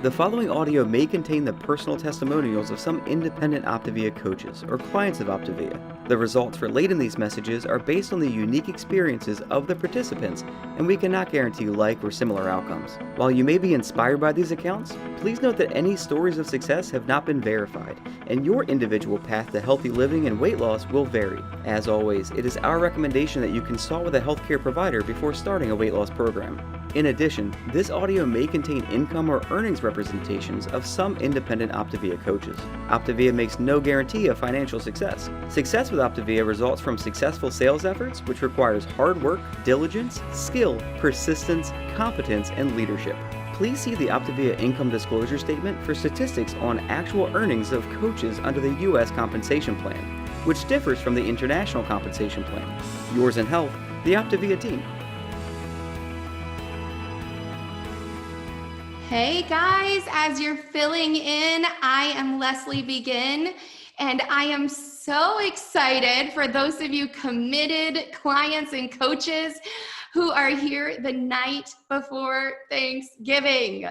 The following audio may contain the personal testimonials of some independent Optavia coaches or clients of Optavia. The results relayed in these messages are based on the unique experiences of the participants, and we cannot guarantee like or similar outcomes. While you may be inspired by these accounts, please note that any stories of success have not been verified, and your individual path to healthy living and weight loss will vary. As always, it is our recommendation that you consult with a healthcare provider before starting a weight loss program. In addition, this audio may contain income or earnings representations of some independent Optavia coaches. Optavia makes no guarantee of financial success. Success with Optavia results from successful sales efforts, which requires hard work, diligence, skill, persistence, competence, and leadership. Please see the Optavia income disclosure statement for statistics on actual earnings of coaches under the U.S. compensation plan, which differs from the international compensation plan. Yours in health, the Optavia team. Hey guys, as you're filling in, I am Leslie Begin, and I am so excited for those of you committed clients and coaches who are here the night before Thanksgiving.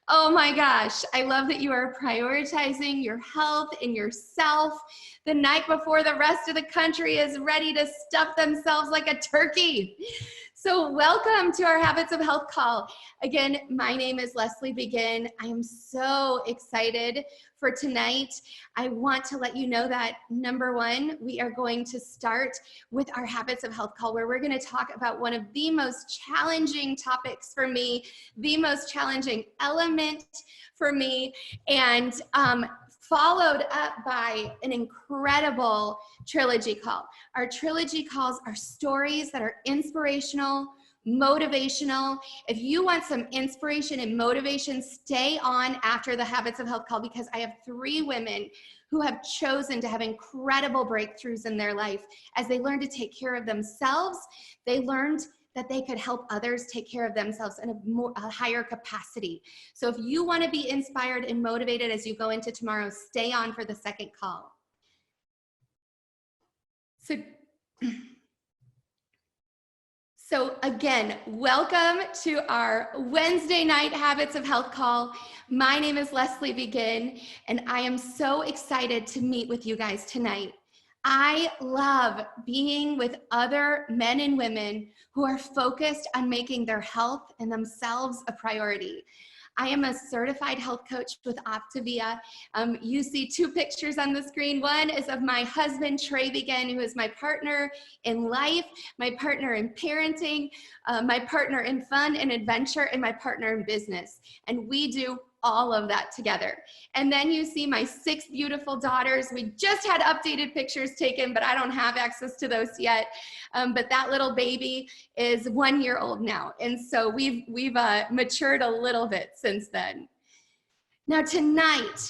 Oh my gosh, I love that you are prioritizing your health and yourself the night before the rest of the country is ready to stuff themselves like a turkey. So welcome to our Habits of Health call. Again, my name is Leslie Begin. I am so excited for tonight. I want to let you know that number one, we are going to start with our Habits of Health call, where we're going to talk about one of the most challenging topics for me, the most challenging element for me, and followed up by an incredible trilogy call. Our trilogy calls are stories that are inspirational, motivational. If you want some inspiration and motivation, stay on after the Habits of Health call, because I have 3 women who have chosen to have incredible breakthroughs in their life. As they learned to take care of themselves, they learned that they could help others take care of themselves in a higher capacity. So if you want to be inspired and motivated as you go into tomorrow, stay on for the second call. So again, welcome to our Wednesday night Habits of Health call. My name is Leslie Begin, and I am so excited to meet with you guys tonight. I love being with other men and women who are focused on making their health and themselves a priority. I am a certified health coach with Optavia. You see 2 pictures on the screen. One is of my husband, Trey Begin, who is my partner in life, my partner in parenting, my partner in fun and adventure, and my partner in business. And we do all of that together. And then you see my 6 beautiful daughters. We just had updated pictures taken, but I don't have access to those yet. But that little baby is 1 year old now. And so we've matured a little bit since then. Now tonight,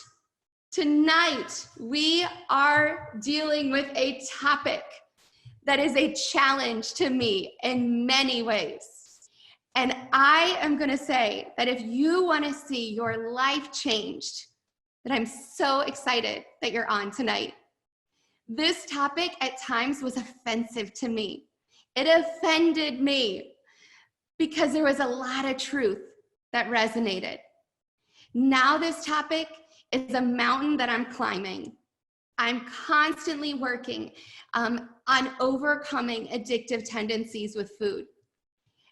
we are dealing with a topic that is a challenge to me in many ways. And I am going to say that if you want to see your life changed, that I'm so excited that you're on tonight. This topic at times was offensive to me. It offended me because there was a lot of truth that resonated. Now this topic is a mountain that I'm climbing. I'm constantly working on overcoming addictive tendencies with food.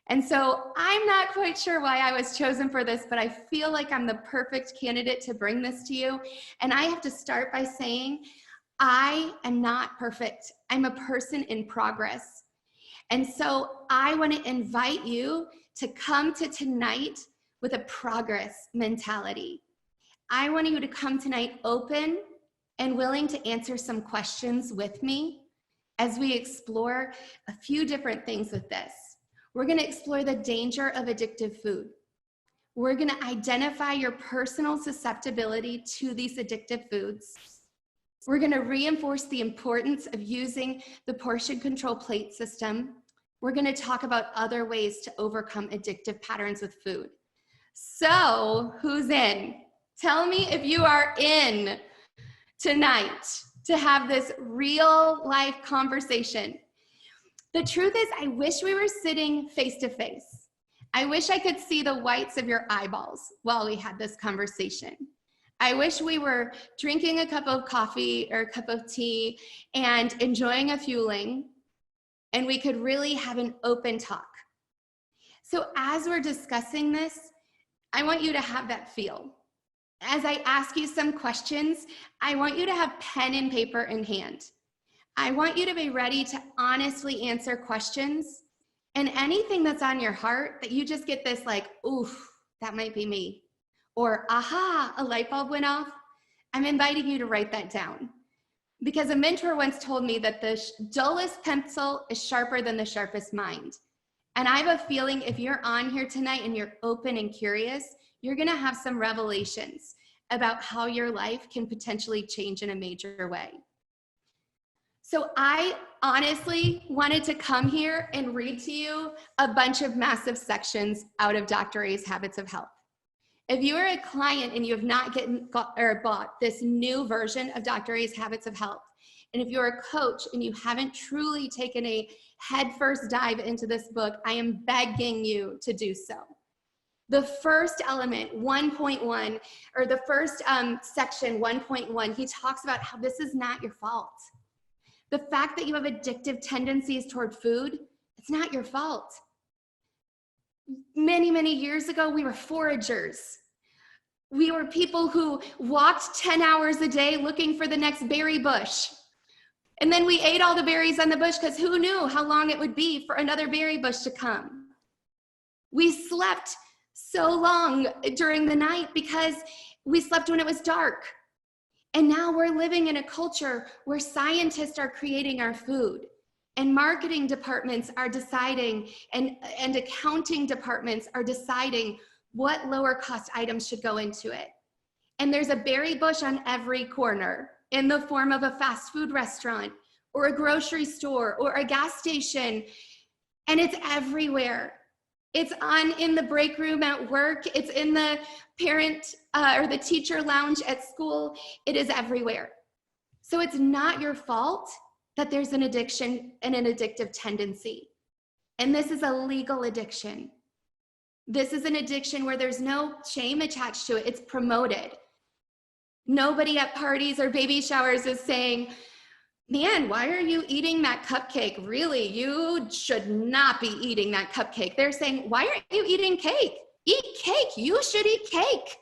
And so I'm not quite sure why I was chosen for this, but I feel like I'm the perfect candidate to bring this to you. And I have to start by saying, I am not perfect. I'm a person in progress. And so I want to invite you to come to tonight with a progress mentality. I want you to come tonight open and willing to answer some questions with me as we explore a few different things with this. We're going to explore the danger of addictive food. We're going to identify your personal susceptibility to these addictive foods. We're going to reinforce the importance of using the portion control plate system. We're going to talk about other ways to overcome addictive patterns with food. So, who's in? Tell me if you are in tonight to have this real life conversation. The truth is, I wish we were sitting face to face. I wish I could see the whites of your eyeballs while we had this conversation. I wish we were drinking a cup of coffee or a cup of tea and enjoying a fueling, and we could really have an open talk. So as we're discussing this, I want you to have that feel. As I ask you some questions, I want you to have pen and paper in hand. I want you to be ready to honestly answer questions, and anything that's on your heart that you just get this like, oof, that might be me. Or aha, a light bulb went off. I'm inviting you to write that down. Because a mentor once told me that the dullest pencil is sharper than the sharpest mind. And I have a feeling if you're on here tonight and you're open and curious, you're gonna have some revelations about how your life can potentially change in a major way. So I honestly wanted to come here and read to you a bunch of massive sections out of Dr. A's Habits of Health. If you are a client and you have not bought this new version of Dr. A's Habits of Health, and if you're a coach and you haven't truly taken a headfirst dive into this book, I am begging you to do so. The first element, 1.1, or the first section, 1.1, he talks about how this is not your fault. The fact that you have addictive tendencies toward food, it's not your fault. Many, many years ago, we were foragers. We were people who walked 10 hours a day looking for the next berry bush. And then we ate all the berries on the bush because who knew how long it would be for another berry bush to come. We slept so long during the night because we slept when it was dark. And now we're living in a culture where scientists are creating our food, and marketing departments are deciding, and accounting departments are deciding what lower cost items should go into it. And there's a berry bush on every corner in the form of a fast food restaurant or a grocery store or a gas station, and it's everywhere. It's in the break room at work. It's in the parent or the teacher lounge at school. It is everywhere. So it's not your fault that there's an addiction and an addictive tendency. And this is a legal addiction. This is an addiction where there's no shame attached to it. It's promoted. Nobody at parties or baby showers is saying, man, why are you eating that cupcake? Really, you should not be eating that cupcake. They're saying, why aren't you eating cake? Eat cake. You should eat cake.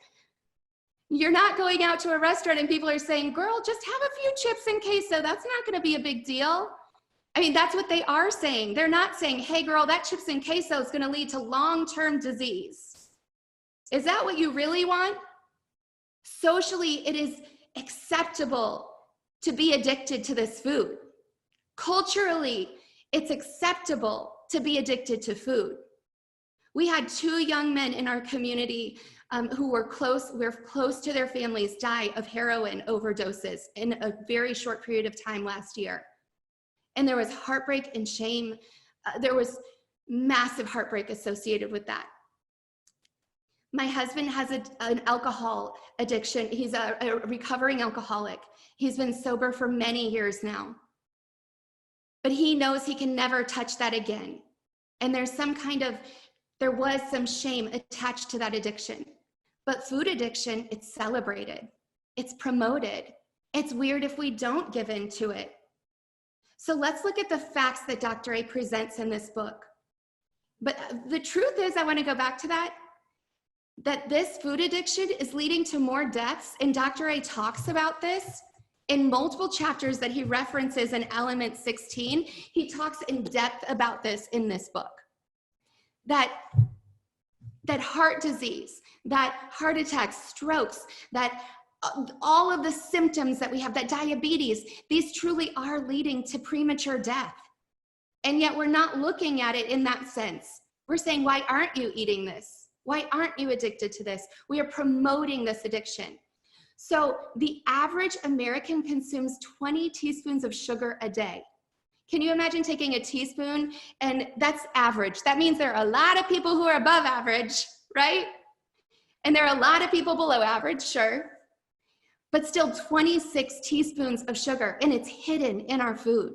You're not going out to a restaurant and people are saying, girl, just have a few chips and queso. That's not going to be a big deal. I mean, that's what they are saying. They're not saying, hey, girl, that chips and queso is going to lead to long-term disease. Is that what you really want? Socially, it is acceptable to be addicted to this food. Culturally, it's acceptable to be addicted to food. We had 2 young men in our community who were close to their families die of heroin overdoses in a very short period of time last year. And there was heartbreak and shame. There was massive heartbreak associated with that. My husband has an alcohol addiction. He's a recovering alcoholic. He's been sober for many years now. But he knows he can never touch that again. And there was some shame attached to that addiction. But food addiction, it's celebrated. It's promoted. It's weird if we don't give in to it. So let's look at the facts that Dr. A presents in this book. But the truth is, I want to go back to that this food addiction is leading to more deaths. And Dr. A talks about this in multiple chapters that he references in Element 16. He talks in depth about this in this book. That heart disease, that heart attacks, strokes, that all of the symptoms that we have, that diabetes, these truly are leading to premature death. And yet we're not looking at it in that sense. We're saying, why aren't you eating this? Why aren't you addicted to this? We are promoting this addiction. So the average American consumes 20 teaspoons of sugar a day. Can you imagine taking a teaspoon? And that's average. That means there are a lot of people who are above average, right? And there are a lot of people below average, sure. But still 26 teaspoons of sugar, and it's hidden in our food.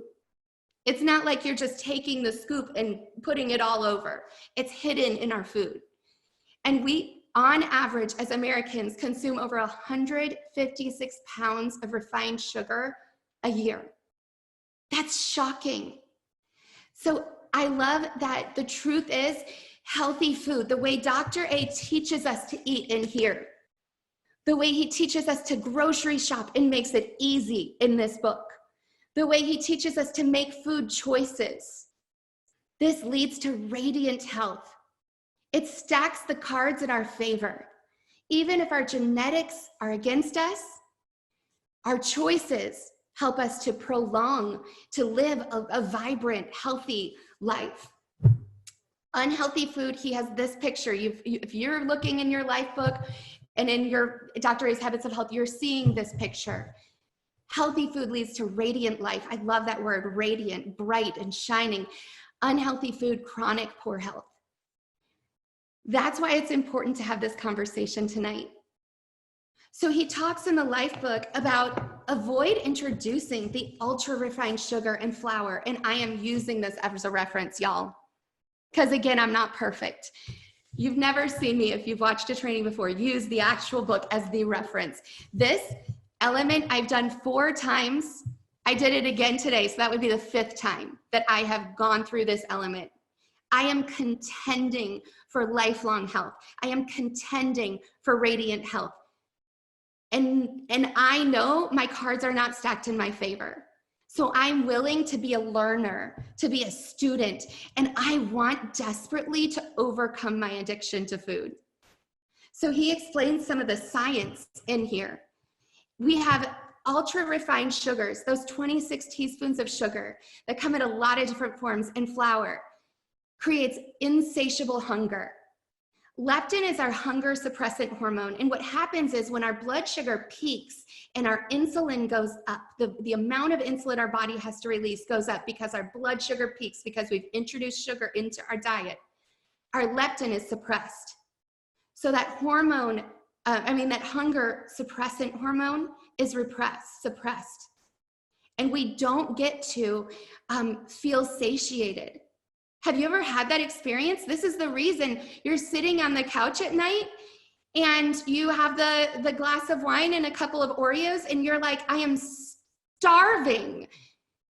It's not like you're just taking the scoop and putting it all over. It's hidden in our food. And we, on average, as Americans, consume over 156 pounds of refined sugar a year. That's shocking. So I love that the truth is healthy food, the way Dr. A teaches us to eat in here, the way he teaches us to grocery shop and makes it easy in this book, the way he teaches us to make food choices. This leads to radiant health. It stacks the cards in our favor. Even if our genetics are against us, our choices help us to prolong, to live a vibrant, healthy life. Unhealthy food, he has this picture. If you're looking in your life book and in your Dr. A's Habits of Health, you're seeing this picture. Healthy food leads to radiant life. I love that word, radiant, bright and shining. Unhealthy food, chronic poor health. That's why it's important to have this conversation tonight. So he talks in the life book about avoid introducing the ultra refined sugar and flour. And I am using this as a reference, y'all. Because again, I'm not perfect. You've never seen me, if you've watched a training before, use the actual book as the reference. This element I've done 4 times. I did it again today. So that would be the 5th time that I have gone through this element. I am contending for lifelong health. I am contending for radiant health. And I know my cards are not stacked in my favor. So I'm willing to be a learner, to be a student, and I want desperately to overcome my addiction to food. So he explains some of the science in here. We have ultra refined sugars, those 26 teaspoons of sugar that come in a lot of different forms, and flour creates insatiable hunger. Leptin is our hunger suppressant hormone. And what happens is when our blood sugar peaks and our insulin goes up, the amount of insulin our body has to release goes up because our blood sugar peaks because we've introduced sugar into our diet. Our leptin is suppressed. So that hormone, that hunger suppressant hormone is suppressed. And we don't get to feel satiated. Have you ever had that experience? This is the reason you're sitting on the couch at night and you have the glass of wine and a couple of Oreos and you're like, I am starving.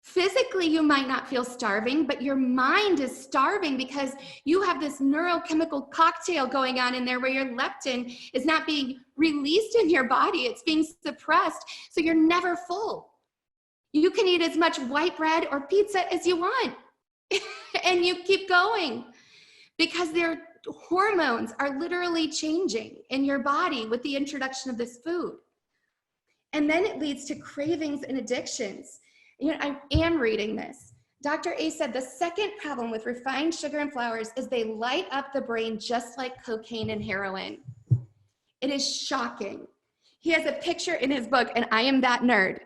Physically, you might not feel starving, but your mind is starving because you have this neurochemical cocktail going on in there where your leptin is not being released in your body. It's being suppressed, so you're never full. You can eat as much white bread or pizza as you want. And you keep going because their hormones are literally changing in your body with the introduction of this food. And then it leads to cravings and addictions. I am reading this. Dr. A said the second problem with refined sugar and flours is they light up the brain just like cocaine and heroin. It is shocking. He has a picture in his book, and I am that nerd.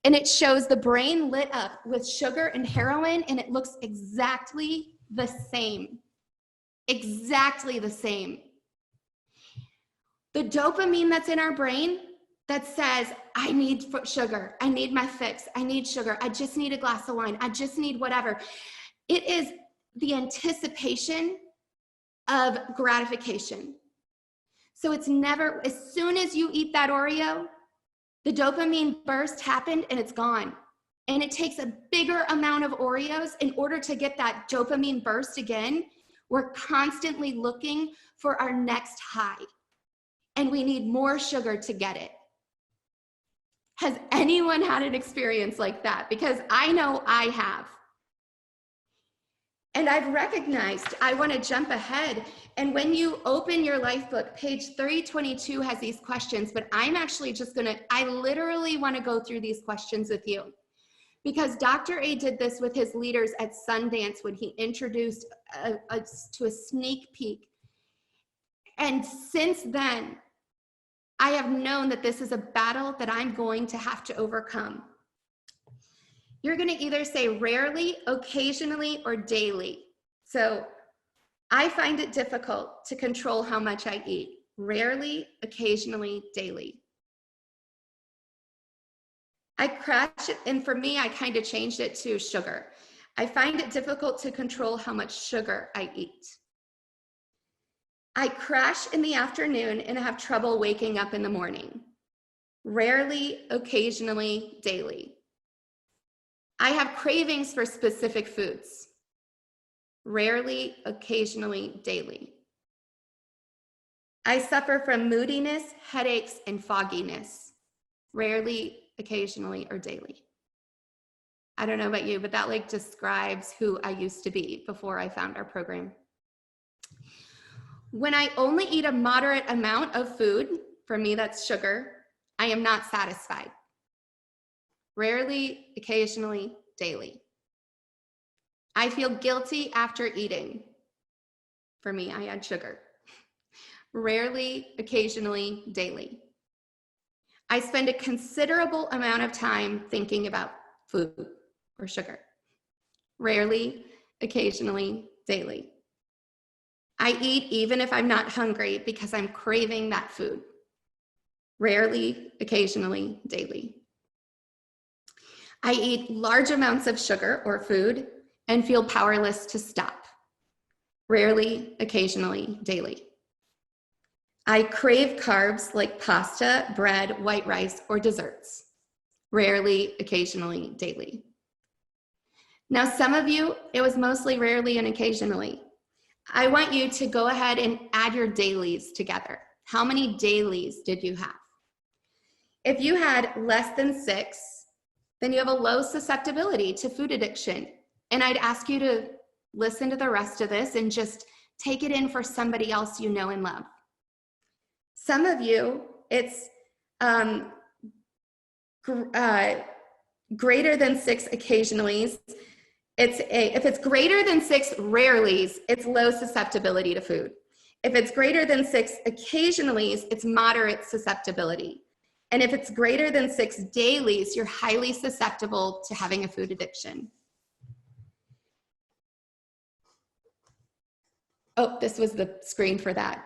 And it shows the brain lit up with sugar and heroin, and it looks exactly the same. Exactly the same. The dopamine that's in our brain that says, I need sugar, I need my fix, I need sugar, I just need a glass of wine, I just need whatever. It is the anticipation of gratification. So it's never, as soon as you eat that Oreo, the dopamine burst happened and it's gone. And it takes a bigger amount of Oreos in order to get that dopamine burst again. We're constantly looking for our next high. And we need more sugar to get it. Has anyone had an experience like that? Because I know I have. And I've recognized, I want to jump ahead. And when you open your life book, page 322 has these questions, but I'm actually just I literally want to go through these questions with you. Because Dr. A did this with his leaders at Sundance when he introduced to a sneak peek. And since then, I have known that this is a battle that I'm going to have to overcome. You're going to either say rarely, occasionally, or daily. So I find it difficult to control how much I eat. Rarely, occasionally, daily. I crash it, and for me, I kind of changed it to sugar. I find it difficult to control how much sugar I eat. I crash in the afternoon and have trouble waking up in the morning. Rarely, occasionally, daily. I have cravings for specific foods. Rarely, occasionally, daily. I suffer from moodiness, headaches, and fogginess. Rarely, occasionally, or daily. I don't know about you, but that like describes who I used to be before I found our program. When I only eat a moderate amount of food, for me that's sugar, I am not satisfied. Rarely, occasionally, daily. I feel guilty after eating. For me, I add sugar. Rarely, occasionally, daily. I spend a considerable amount of time thinking about food or sugar. Rarely, occasionally, daily. I eat even if I'm not hungry because I'm craving that food. Rarely, occasionally, daily. I eat large amounts of sugar or food and feel powerless to stop. Rarely, occasionally, daily. I crave carbs like pasta, bread, white rice, or desserts. Rarely, occasionally, daily. Now, some of you, it was mostly rarely and occasionally. I want you to go ahead and add your dailies together. How many dailies did you have? If you had less than 6, then you have a low susceptibility to food addiction. And I'd ask you to listen to the rest of this and just take it in for somebody else you know and love. Some of you, it's greater than 6 occasionally. If it's greater than 6 rarelys, it's low susceptibility to food. If it's greater than 6 occasionallys, it's moderate susceptibility. And if it's greater than 6 dailies, you're highly susceptible to having a food addiction. Oh, this was the screen for that.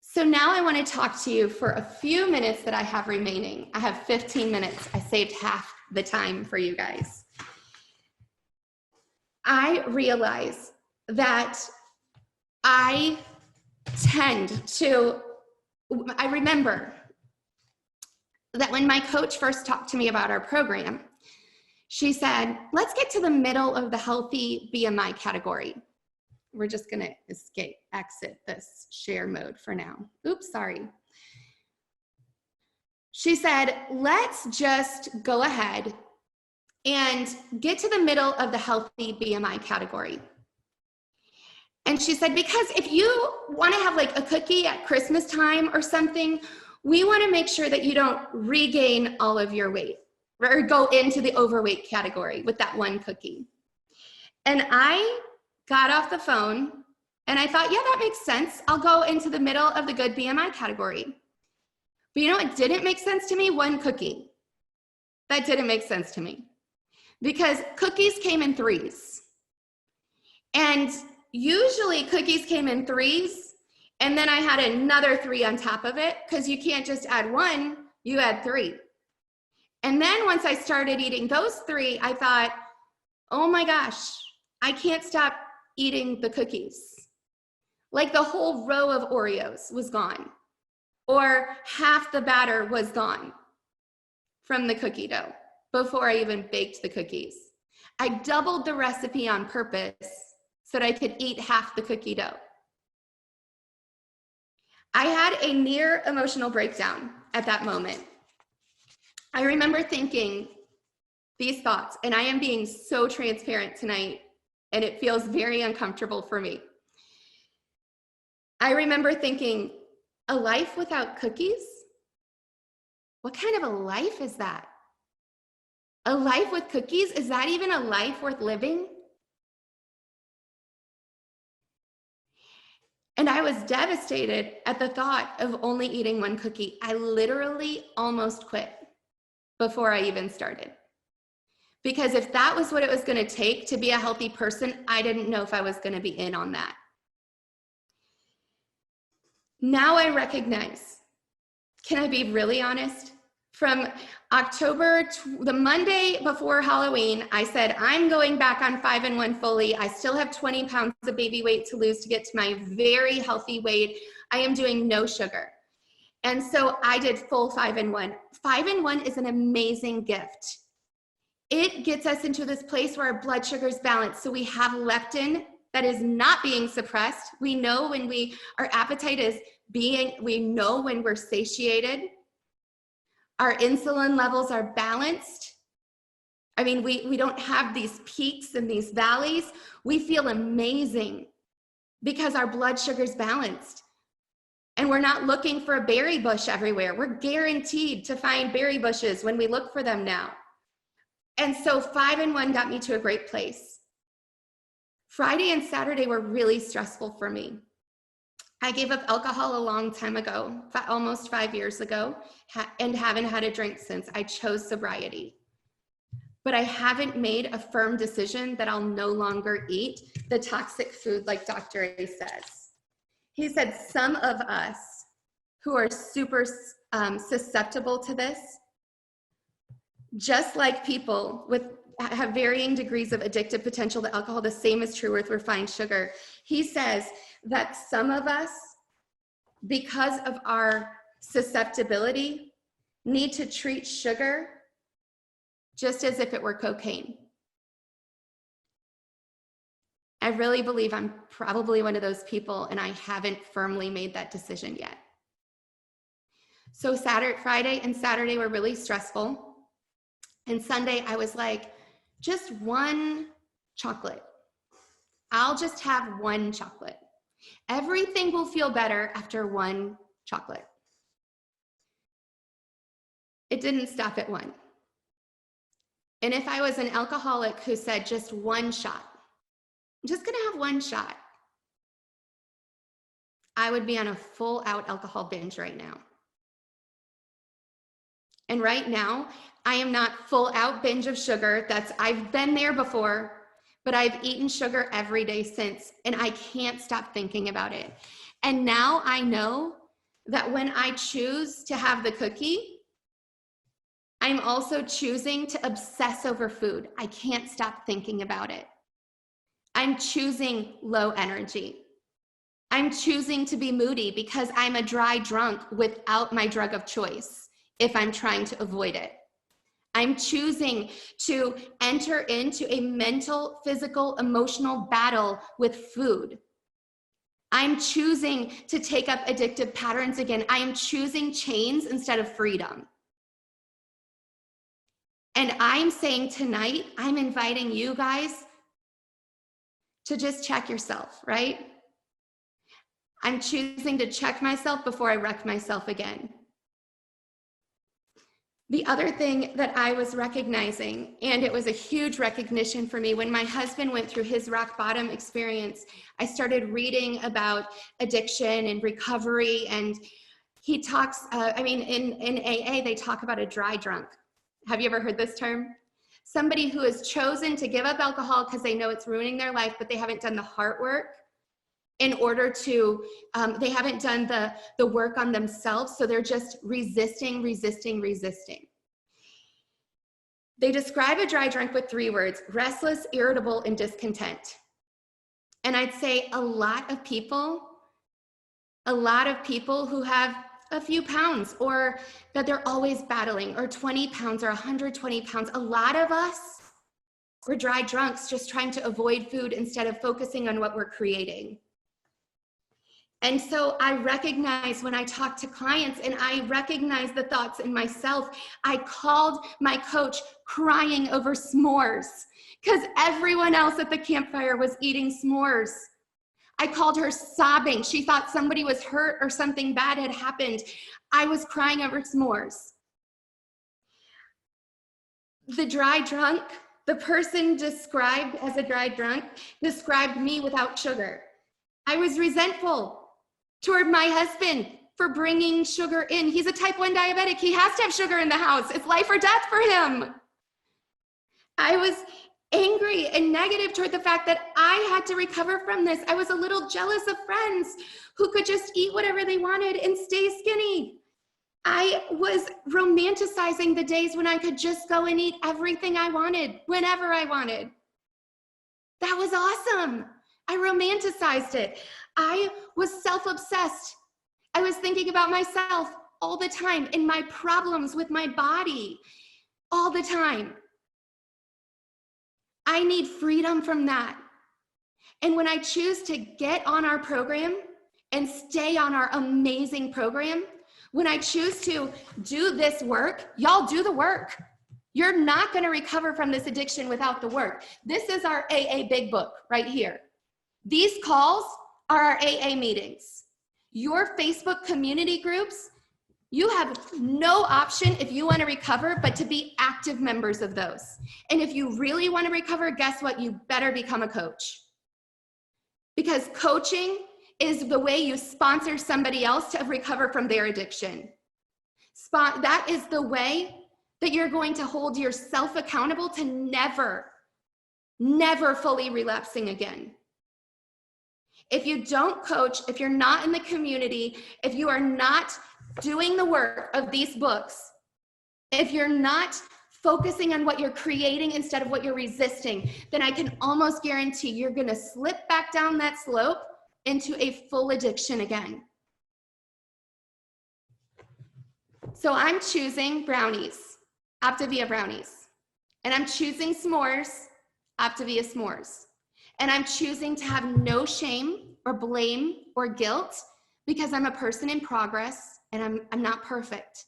So now I want to talk to you for a few minutes that I have remaining. I have 15 minutes. I saved half the time for you guys. I realize that I remember that when my coach first talked to me about our program, she said, let's get to the middle of the healthy BMI category. We're just gonna exit this share mode for now. Oops, sorry. She said, let's just go ahead and get to the middle of the healthy BMI category. And she said, because if you wanna have like a cookie at Christmas time or something, we wanna make sure that you don't regain all of your weight or go into the overweight category with that one cookie. And I got off the phone and I thought, yeah, that makes sense. I'll go into the middle of the good BMI category. But you know what didn't make sense to me? One cookie. That didn't make sense to me because cookies came in 3s. And usually cookies came in 3s and then I had another 3 on top of it because you can't just add 1, you add 3. And then once I started eating those 3, I thought, oh my gosh, I can't stop eating the cookies. Like the whole row of Oreos was gone, or half the batter was gone from the cookie dough before I even baked the cookies. I doubled the recipe on purpose so that I could eat half the cookie dough. I had a near emotional breakdown at that moment. I remember thinking these thoughts, and I am being so transparent tonight, and it feels very uncomfortable for me. I remember thinking, a life without cookies? What kind of a life is that? A life with cookies? Is that even a life worth living? And I was devastated at the thought of only eating 1 cookie. I literally almost quit before I even started. Because if that was what it was going to take to be a healthy person, I didn't know if I was going to be in on that. Now I recognize, can I be really honest? From the Monday before Halloween, I said, I'm going back on 5-in-1 fully. I still have 20 pounds of baby weight to lose to get to my very healthy weight. I am doing no sugar. And so I did full 5-in-1. 5-in-1 is an amazing gift. It gets us into this place where our blood sugar is balanced. So we have leptin that is not being suppressed. We know when our appetite is we know when we're satiated. Our insulin levels are balanced. I mean, we don't have these peaks and these valleys. We feel amazing because our blood sugar is balanced. And we're not looking for a berry bush everywhere. We're guaranteed to find berry bushes when we look for them now. And so 5-in-1 got me to a great place. Friday and Saturday were really stressful for me. I gave up alcohol a long time ago, almost 5 years ago, and haven't had a drink since. I chose sobriety. But I haven't made a firm decision that I'll no longer eat the toxic food like Dr. A says. He said some of us who are super susceptible to this, just like people have varying degrees of addictive potential to alcohol, the same is true with refined sugar. He says that some of us, because of our susceptibility, need to treat sugar just as if it were cocaine. I really believe I'm probably one of those people, and I haven't firmly made that decision yet. So Friday and Saturday were really stressful. And Sunday, I was like, just one chocolate. I'll just have one chocolate. Everything will feel better after one chocolate. It didn't stop at one. And if I was an alcoholic who said just one shot, I'm just gonna have one shot, I would be on a full out alcohol binge right now. And right now, I am not full out binge of sugar. I've been there before, but I've eaten sugar every day since, and I can't stop thinking about it. And now I know that when I choose to have the cookie, I'm also choosing to obsess over food. I can't stop thinking about it. I'm choosing low energy. I'm choosing to be moody because I'm a dry drunk without my drug of choice if I'm trying to avoid it. I'm choosing to enter into a mental, physical, emotional battle with food. I'm choosing to take up addictive patterns again. I am choosing chains instead of freedom. And I'm saying tonight, I'm inviting you guys to just check yourself, right? I'm choosing to check myself before I wreck myself again. The other thing that I was recognizing, and it was a huge recognition for me, when my husband went through his rock bottom experience, I started reading about addiction and recovery, and he talks, in AA, they talk about a dry drunk. Have you ever heard this term? Somebody who has chosen to give up alcohol because they know it's ruining their life, but they haven't done the heart work in order to, they haven't done the work on themselves, so they're just resisting. They describe a dry drunk with 3 words: restless, irritable, and discontent. And I'd say a lot of people who have a few pounds, or that they're always battling, or 20 pounds or 120 pounds, a lot of us, we're dry drunks just trying to avoid food instead of focusing on what we're creating. And so I recognize when I talk to clients, and I recognize the thoughts in myself, I called my coach crying over s'mores because everyone else at the campfire was eating s'mores. I called her sobbing. She thought somebody was hurt or something bad had happened. I was crying over s'mores. The dry drunk, the person described as a dry drunk, described me without sugar. I was resentful toward my husband for bringing sugar in. He's a type 1 diabetic. He has to have sugar in the house. It's life or death for him. I was angry and negative toward the fact that I had to recover from this. I was a little jealous of friends who could just eat whatever they wanted and stay skinny. I was romanticizing the days when I could just go and eat everything I wanted, whenever I wanted. That was awesome. I romanticized it. I was self-obsessed. I was thinking about myself all the time and my problems with my body all the time. I need freedom from that. And when I choose to get on our program and stay on our amazing program, when I choose to do this work, y'all do the work. You're not going to recover from this addiction without the work. This is our AA Big Book right here. These calls are our AA meetings. Your Facebook community groups, you have no option if you want to recover but to be active members of those. And if you really want to recover, guess what? You better become a coach. Because coaching is the way you sponsor somebody else to recover from their addiction. That is the way that you're going to hold yourself accountable to never fully relapsing again. If you don't coach, if you're not in the community, if you are not doing the work of these books, if you're not focusing on what you're creating instead of what you're resisting, then I can almost guarantee you're going to slip back down that slope into a full addiction again. So I'm choosing brownies, Optavia brownies, and I'm choosing s'mores, Optavia s'mores. And I'm choosing to have no shame or blame or guilt because I'm a person in progress and I'm not perfect.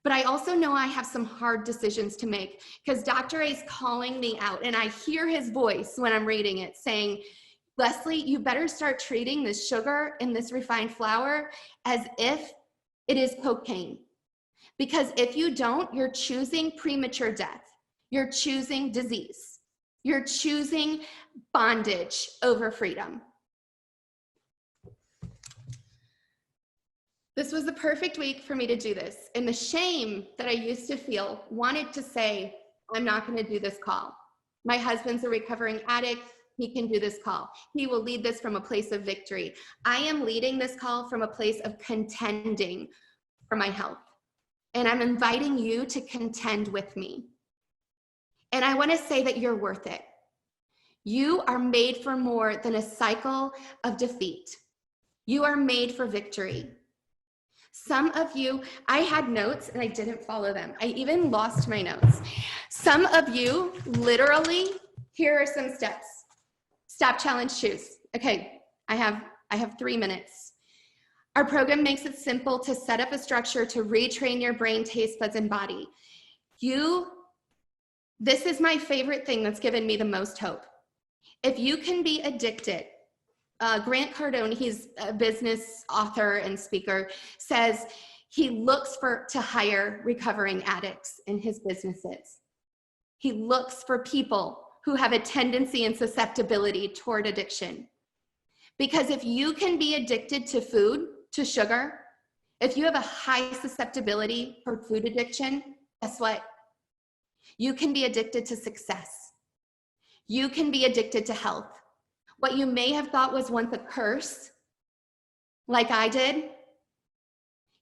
But I also know I have some hard decisions to make because Dr. A is calling me out and I hear his voice when I'm reading it saying, Leslie, you better start treating this sugar and this refined flour as if it is cocaine. Because if you don't, you're choosing premature death. You're choosing disease. You're choosing bondage over freedom. This was the perfect week for me to do this. And the shame that I used to feel wanted to say, I'm not going to do this call. My husband's a recovering addict. He can do this call. He will lead this from a place of victory. I am leading this call from a place of contending for my health. And I'm inviting you to contend with me. And I want to say that you're worth it. You are made for more than a cycle of defeat. You are made for victory. Some of you, I had notes and I didn't follow them. I even lost my notes. Some of you, literally, here are some steps. Stop, challenge, choose. Okay, I have 3 minutes. Our program makes it simple to set up a structure to retrain your brain, taste buds, and body. This is my favorite thing that's given me the most hope. If you can be addicted, Grant Cardone, he's a business author and speaker, says he looks to hire recovering addicts in his businesses. He looks for people who have a tendency and susceptibility toward addiction. Because if you can be addicted to food, to sugar, if you have a high susceptibility for food addiction, guess what? You can be addicted to success. You can be addicted to health. What you may have thought was once a curse, like I did,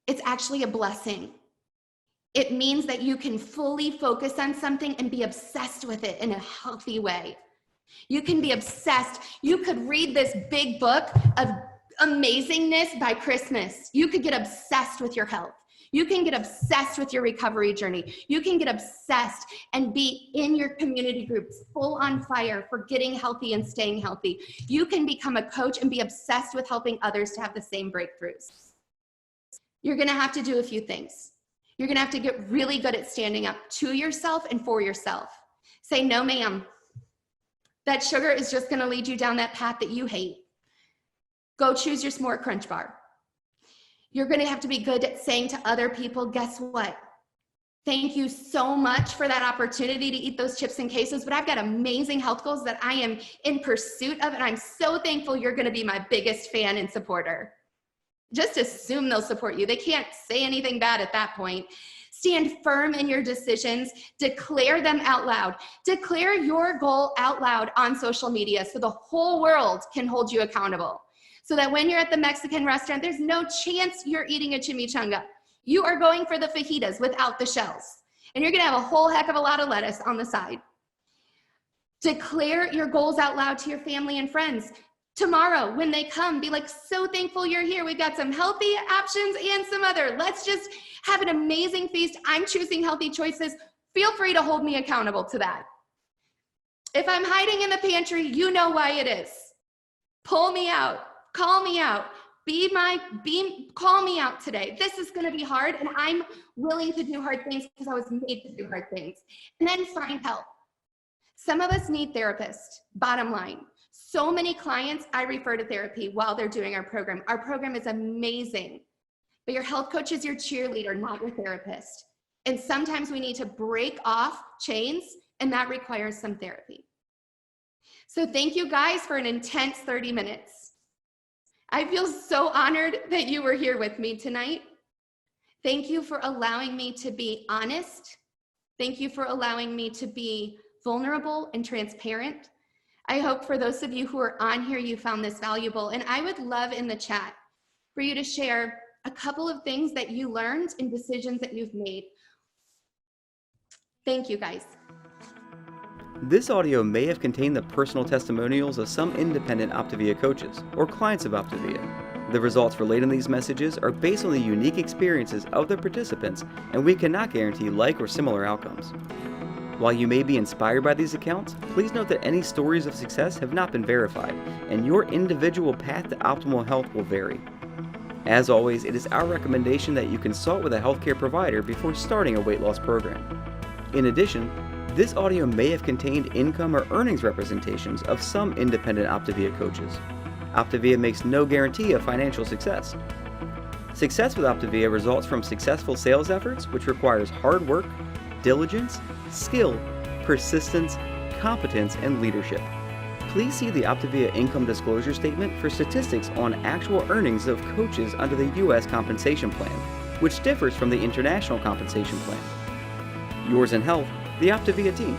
it's actually a blessing. It means that you can fully focus on something and be obsessed with it in a healthy way. You can be obsessed. You could read this big book of amazingness by Christmas. You could get obsessed with your health. You can get obsessed with your recovery journey. You can get obsessed and be in your community groups full on fire for getting healthy and staying healthy. You can become a coach and be obsessed with helping others to have the same breakthroughs. You're gonna have to do a few things. You're gonna have to get really good at standing up to yourself and for yourself. Say, no, ma'am. That sugar is just gonna lead you down that path that you hate. Go choose your s'more crunch bar. You're gonna have to be good at saying to other people, guess what? Thank you so much for that opportunity to eat those chips and quesos, but I've got amazing health goals that I am in pursuit of, and I'm so thankful you're gonna be my biggest fan and supporter. Just assume they'll support you. They can't say anything bad at that point. Stand firm in your decisions. Declare them out loud. Declare your goal out loud on social media so the whole world can hold you accountable. So that when you're at the Mexican restaurant, there's no chance you're eating a chimichanga. You are going for the fajitas without the shells, and you're gonna have a whole heck of a lot of lettuce on the side. Declare your goals out loud to your family and friends. Tomorrow, when they come, be like, so thankful you're here. We've got some healthy options and some other. Let's just have an amazing feast. I'm choosing healthy choices. Feel free to hold me accountable to that. If I'm hiding in the pantry, you know why it is. Pull me out, call me out, call me out today. This is gonna be hard, and I'm willing to do hard things because I was made to do hard things. And then find help. Some of us need therapists, bottom line. So many clients, I refer to therapy while they're doing our program. Our program is amazing, but your health coach is your cheerleader, not your therapist. And sometimes we need to break off chains, and that requires some therapy. So thank you guys for an intense 30 minutes. I feel so honored that you were here with me tonight. Thank you for allowing me to be honest. Thank you for allowing me to be vulnerable and transparent. I hope for those of you who are on here, you found this valuable. And I would love in the chat for you to share a couple of things that you learned and decisions that you've made. Thank you, guys. This audio may have contained the personal testimonials of some independent Optavia coaches or clients of Optavia. The results relayed in these messages are based on the unique experiences of the participants, and we cannot guarantee like or similar outcomes. While you may be inspired by these accounts, please note that any stories of success have not been verified, and your individual path to optimal health will vary. As always, it is our recommendation that you consult with a healthcare provider before starting a weight loss program. In addition, this audio may have contained income or earnings representations of some independent Optavia coaches. Optavia makes no guarantee of financial success. Success with Optavia results from successful sales efforts, which requires hard work, diligence, skill, persistence, competence, and leadership. Please see the Optavia income disclosure statement for statistics on actual earnings of coaches under the U.S. compensation plan, which differs from the international compensation plan. Yours in health, the Optavia team.